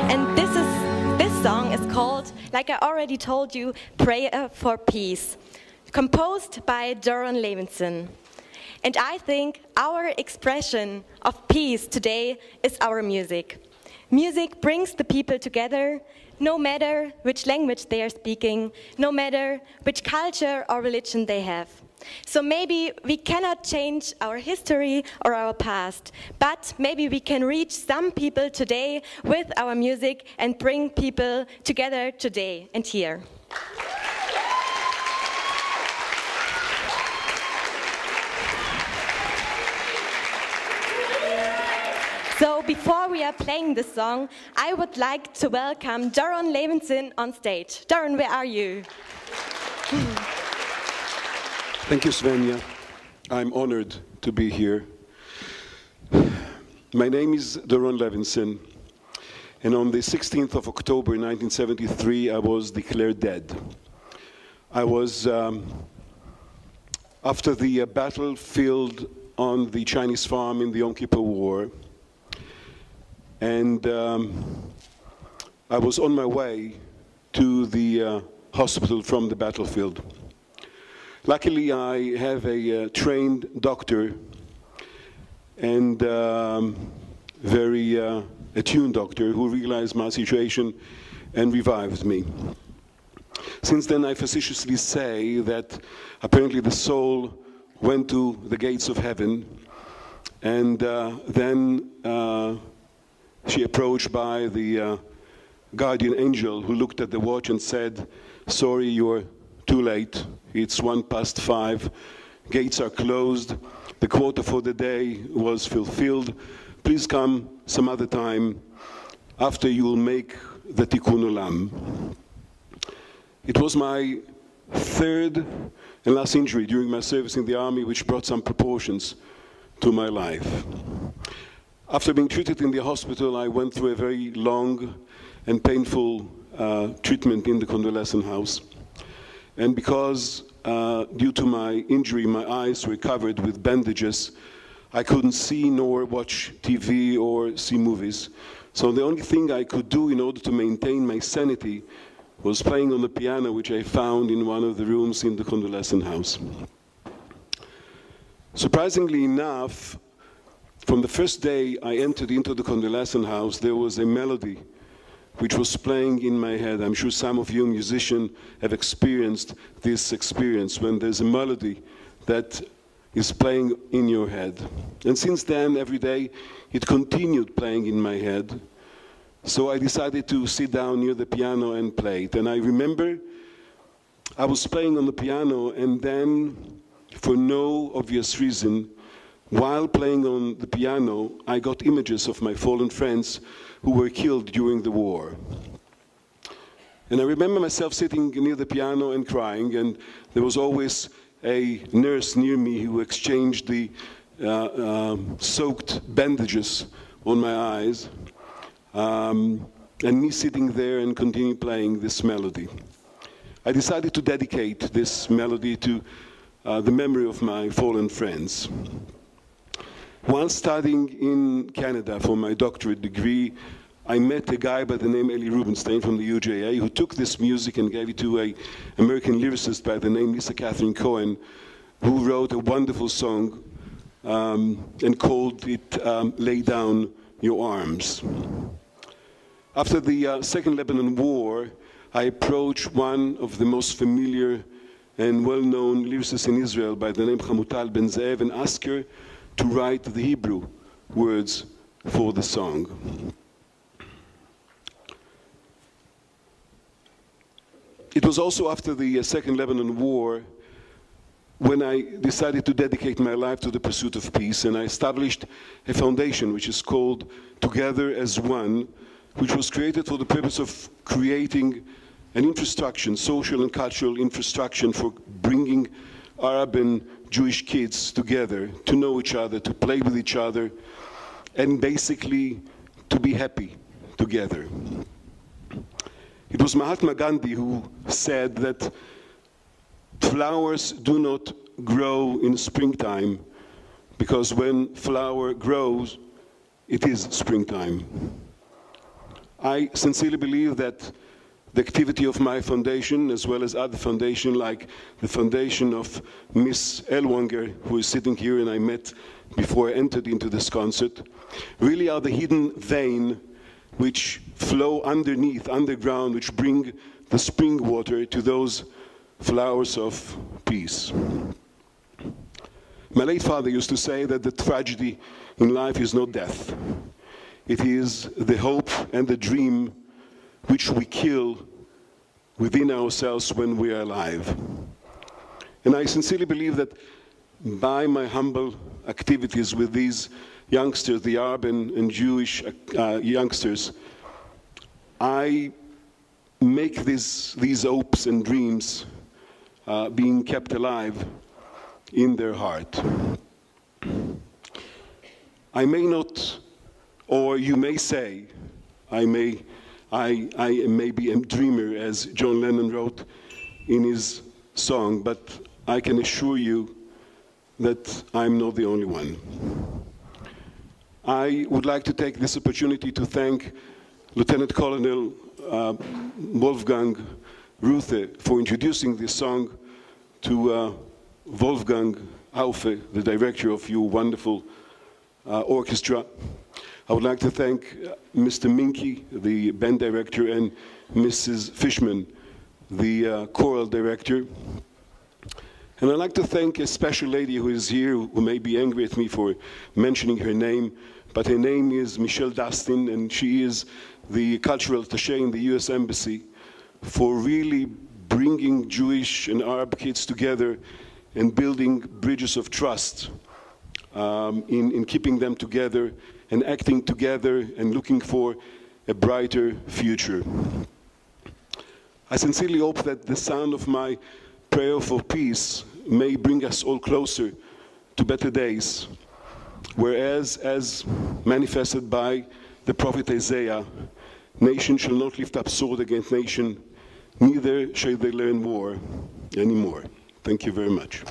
And this song is called, like I already told you, Prayer for Peace, composed by Darren Levinson. And I think our expression of peace today is our music. Music brings the people together, no matter which language they are speaking, no matter which culture or religion they have. So maybe we cannot change our history or our past, but maybe we can reach some people today with our music and bring people together today and here. So before we are playing this song, I would like to welcome Darren Levinson on stage. Darren, where are you? Thank you, Svenja. I'm honored to be here. My name is Darren Levinson, and on the 16th of October 1973, I was declared dead. I was, after the battlefield on the Chinese farm in the Yom Kippur War, and I was on my way to the hospital from the battlefield. Luckily, I have a trained doctor and very attuned doctor who realized my situation and revived me. Since then, I facetiously say that apparently the soul went to the gates of heaven, and then she approached by the guardian angel who looked at the watch and said, "Sorry, you're too late. It's 5:01. Gates are closed. The quota for the day was fulfilled. Please come some other time after you will make the Tikkun Olam." It was my third and last injury during my service in the army, which brought some proportions to my life. After being treated in the hospital, I went through a very long and painful treatment in the convalescent house. And because due to my injury, my eyes were covered with bandages, I couldn't see nor watch TV or see movies. So the only thing I could do in order to maintain my sanity was playing on the piano, which I found in one of the rooms in the convalescent house. Surprisingly enough, from the first day I entered into the convalescent house, there was a melody which was playing in my head. I'm sure some of you musicians have experienced this experience when there's a melody that is playing in your head. And since then, every day, it continued playing in my head. So I decided to sit down near the piano and play it. And I remember I was playing on the piano, and then, for no obvious reason, while playing on the piano, I got images of my fallen friends who were killed during the war. And I remember myself sitting near the piano and crying, and there was always a nurse near me who exchanged the soaked bandages on my eyes, and me sitting there and continue playing this melody. I decided to dedicate this melody to the memory of my fallen friends. While studying in Canada for my doctorate degree, I met a guy by the name Eli Rubenstein from the UJA who took this music and gave it to an American lyricist by the name Lisa Catherine Cohen, who wrote a wonderful song and called it Lay Down Your Arms. After the Second Lebanon War, I approached one of the most familiar and well-known lyricists in Israel by the name Xamutal Ben Zeev and asked her to write the Hebrew words for the song. It was also after the Second Lebanon War when I decided to dedicate my life to the pursuit of peace, and I established a foundation which is called Together as One, which was created for the purpose of creating an infrastructure, social and cultural infrastructure for bringing Arab and Jewish kids together, to know each other, to play with each other, and basically to be happy together. It was Mahatma Gandhi who said that flowers do not grow in springtime, because when flower grows, it is springtime. I sincerely believe that the activity of my foundation, as well as other foundations like the foundation of Miss Elwanger, who is sitting here and I met before I entered into this concert, really are the hidden vein which flow underneath, underground, which bring the spring water to those flowers of peace. My late father used to say that the tragedy in life is not death. It is the hope and the dream which we kill within ourselves when we are alive. And I sincerely believe that by my humble activities with these youngsters, the Arab and Jewish youngsters, I make these hopes and dreams being kept alive in their heart. I may not, or you may say, I may be a dreamer, as John Lennon wrote in his song, but I can assure you that I'm not the only one. I would like to take this opportunity to thank Lieutenant Colonel Wolfgang Ruthe for introducing this song to Wolfgang Aufe, the director of your wonderful orchestra. I would like to thank Mr. Minky, the band director, and Mrs. Fishman, the choral director. And I'd like to thank a special lady who is here, who may be angry at me for mentioning her name, but her name is Michelle Dustin, and she is the cultural attaché in the US Embassy for really bringing Jewish and Arab kids together and building bridges of trust in keeping them together and acting together and looking for a brighter future. I sincerely hope that the sound of my prayer for peace may bring us all closer to better days, whereas, as manifested by the prophet Isaiah, nation shall not lift up sword against nation, neither shall they learn war anymore. Thank you very much.